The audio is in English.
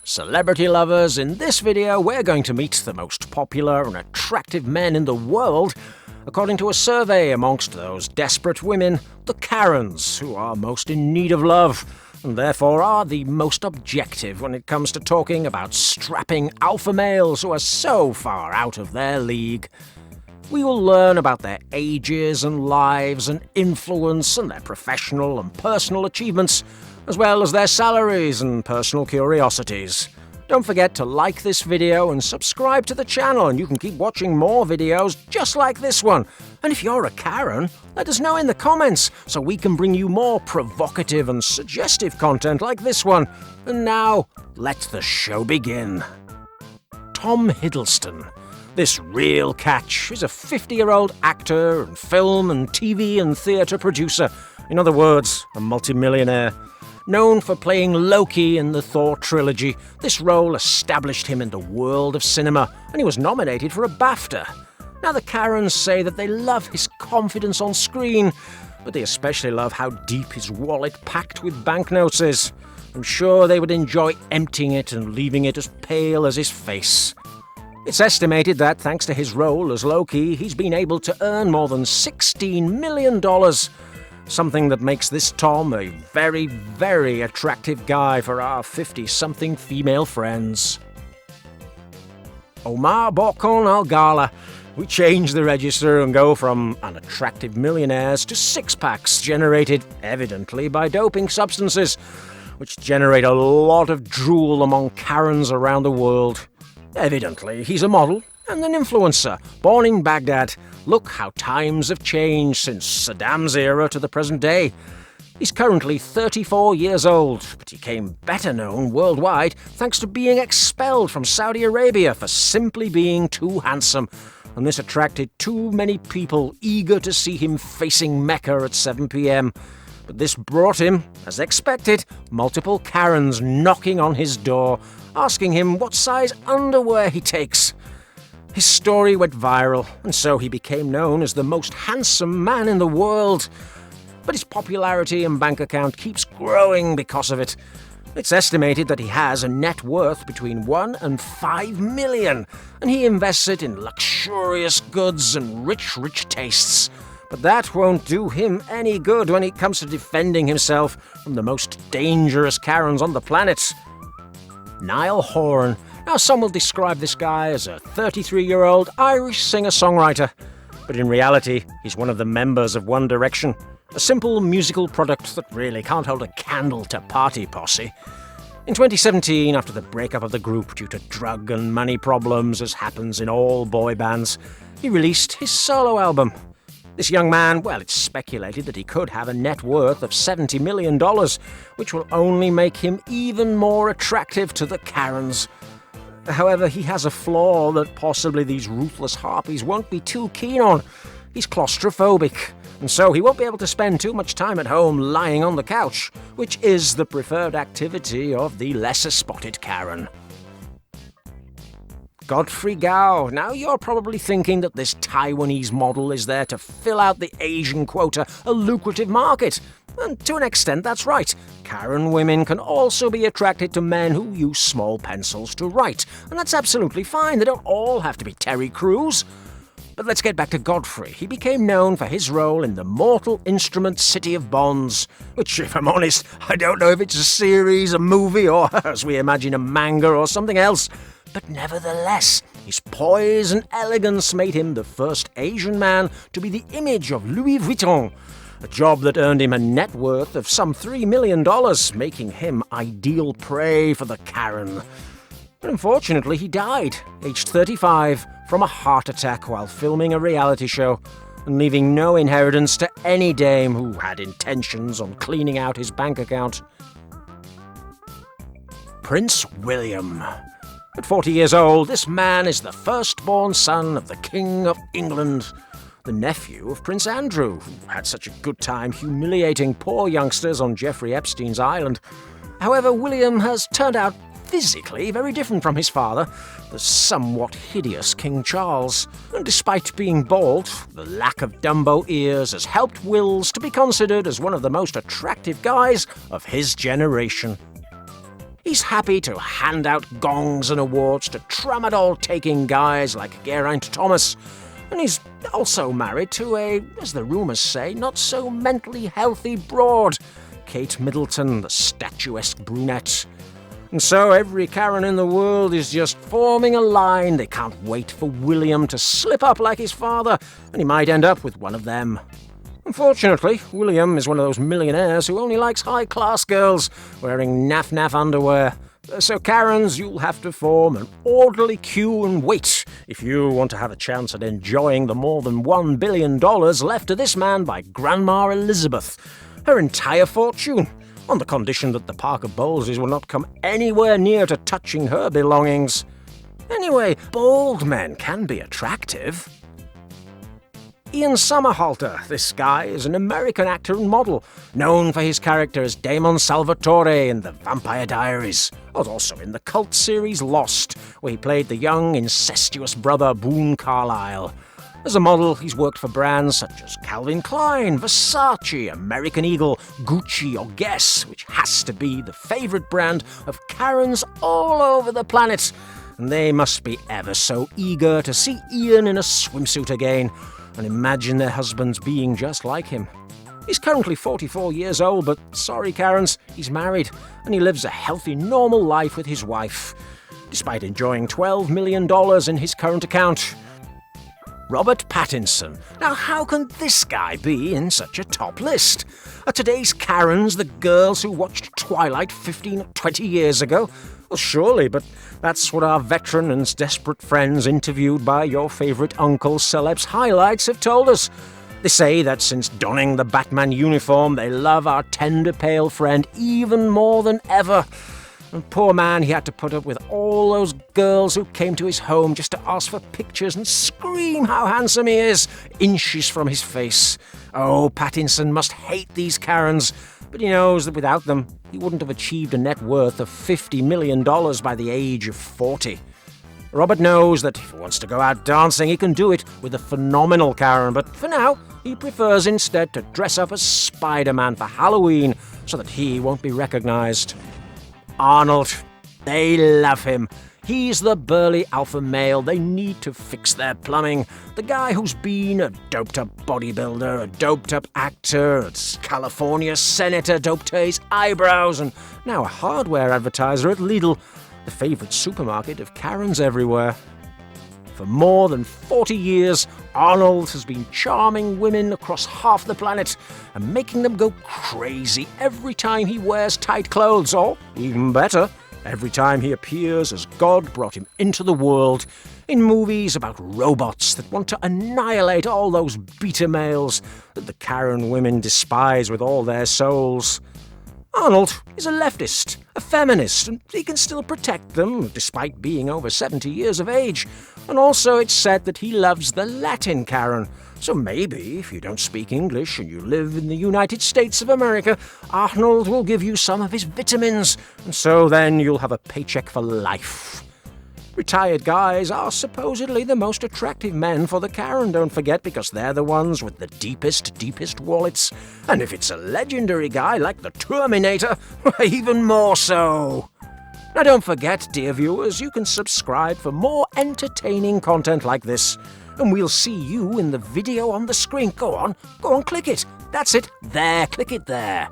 Celebrity lovers, in this video we're going to meet the most popular and attractive men in the world, according to a survey amongst those desperate women, the KARENS, who are most in need of love, and therefore are the most objective when it comes to talking about strapping alpha males who are so far out of their league. We will learn about their ages and lives and influence and their professional and personal achievements, as well as their salaries and personal curiosities. Don't forget to like this video and subscribe to the channel, and you can keep watching more videos just like this one. And if you're a Karen, let us know in the comments so we can bring you more provocative and suggestive content like this one. And now, let the show begin. Tom Hiddleston. This real catch is a 50-year-old actor and film and TV and theatre producer. In other words, a multimillionaire. Known for playing Loki in the Thor trilogy, this role established him in the world of cinema, and he was nominated for a BAFTA. Now the Karens say that they love his confidence on screen, but they especially love how deep his wallet packed with banknotes is. I'm sure they would enjoy emptying it and leaving it as pale as his face. It's estimated that, thanks to his role as Loki, he's been able to earn more than $16 million. Something that makes this Tom a very, very attractive guy for our 50-something female friends. Omar Bonalal. We change the register and go from unattractive millionaires to six-packs generated, evidently, by doping substances, which generate a lot of drool among Karens around the world. Evidently, he's a model and an influencer, born in Baghdad. Look how times have changed since Saddam's era to the present day. He's currently 34 years old, but he became better known worldwide thanks to being expelled from Saudi Arabia for simply being too handsome, and this attracted too many people eager to see him facing Mecca at 7 p.m. But this brought him, as expected, multiple Karens knocking on his door, asking him what size underwear he takes. His story went viral, and so he became known as the most handsome man in the world. But his popularity and bank account keeps growing because of it. It's estimated that he has a net worth between 1 and 5 million, and he invests it in luxurious goods and rich tastes. But that won't do him any good when it comes to defending himself from the most dangerous Karens on the planet. Niall Horan. Now, some will describe this guy as a 33-year-old Irish singer-songwriter, but in reality, he's one of the members of One Direction, a simple musical product that really can't hold a candle to Party Posse. In 2017, after the breakup of the group due to drug and money problems, as happens in all boy bands, he released his solo album. This young man, well, it's speculated that he could have a net worth of $70 million, which will only make him even more attractive to the Karens. However, he has a flaw that possibly these ruthless harpies won't be too keen on. He's claustrophobic, and so he won't be able to spend too much time at home lying on the couch, which is the preferred activity of the lesser-spotted Karen. Godfrey G. Now, you're probably thinking that this Taiwanese model is there to fill out the Asian quota, a lucrative market. And to an extent, that's right. Karen women can also be attracted to men who use small pencils to write. And that's absolutely fine. They don't all have to be Terry Crews. But let's get back to Godfrey. He became known for his role in the Mortal Instruments City of Bonds, which, if I'm honest, I don't know if it's a series, a movie, or, as we imagine, a manga or something else. But nevertheless, his poise and elegance made him the first Asian man to be the image of Louis Vuitton, a job that earned him a net worth of some $3 million, making him ideal prey for the Karen. But unfortunately, he died, aged 35, from a heart attack while filming a reality show, and leaving no inheritance to any dame who had intentions on cleaning out his bank account. Prince William. At 40 years old, this man is the firstborn son of the King of England, the nephew of Prince Andrew, who had such a good time humiliating poor youngsters on Jeffrey Epstein's island. However, William has turned out physically very different from his father, the somewhat hideous King Charles. And despite being bald, the lack of Dumbo ears has helped Wills to be considered as one of the most attractive guys of his generation. He's happy to hand out gongs and awards to tramadol-taking guys like Geraint Thomas. And he's also married to a, as the rumours say, not-so-mentally healthy broad, Kate Middleton, the statuesque brunette. And so every Karen in the world is just forming a line. They can't wait for William to slip up like his father, and he might end up with one of them. Unfortunately, William is one of those millionaires who only likes high-class girls wearing naff-naff underwear. So Karens, you'll have to form an orderly queue and wait if you want to have a chance at enjoying the more than $1 billion left to this man by Grandma Elizabeth, her entire fortune, on the condition that the Parker Bowleses will not come anywhere near to touching her belongings. Anyway, bald men can be attractive. Ian Somerhalder, this guy, is an American actor and model, known for his character as Damon Salvatore in The Vampire Diaries. Was also in the cult series Lost, where he played the young, incestuous brother Boone Carlyle. As a model, he's worked for brands such as Calvin Klein, Versace, American Eagle, Gucci or Guess, which has to be the favourite brand of Karens all over the planet. And they must be ever so eager to see Ian in a swimsuit again, and imagine their husbands being just like him. He's currently 44 years old, but sorry Karens, he's married, and he lives a healthy, normal life with his wife, despite enjoying $12 million in his current account. Robert Pattinson. Now how can this guy be in such a top list? Are today's Karens the girls who watched Twilight 15 or 20 years ago? Well, surely, but that's what our veteran and desperate friends interviewed by your favourite uncle's Celebs highlights have told us. They say that since donning the Batman uniform, they love our tender pale friend even more than ever. And poor man, he had to put up with all those girls who came to his home just to ask for pictures and scream how handsome he is, inches from his face. Oh, Pattinson must hate these Karens, but he knows that without them, he wouldn't have achieved a net worth of $50 million by the age of 40. Robert knows that if he wants to go out dancing, he can do it with a phenomenal Karen, but for now, he prefers instead to dress up as Spider-Man for Halloween so that he won't be recognised. Arnold. They love him. He's the burly alpha male they need to fix their plumbing. The guy who's been a doped-up bodybuilder, a doped-up actor, a California senator doped to his eyebrows, and now a hardware advertiser at Lidl, the favourite supermarket of Karens everywhere. For more than 40 years, Arnold has been charming women across half the planet and making them go crazy every time he wears tight clothes, or, even better, every time he appears as God brought him into the world in movies about robots that want to annihilate all those beta males that the Karen women despise with all their souls. Arnold is a leftist, a feminist, and he can still protect them despite being over 70 years of age. And also it's said that he loves the Latin Karen. So maybe, if you don't speak English and you live in the United States of America, Arnold will give you some of his vitamins, and so then you'll have a paycheck for life. Retired guys are supposedly the most attractive men for the Karen, don't forget, because they're the ones with the deepest wallets. And if it's a legendary guy like the Terminator, even more so. Now don't forget, dear viewers, you can subscribe for more entertaining content like this. And we'll see you in the video on the screen. Go on, click it. That's it. There, click it there.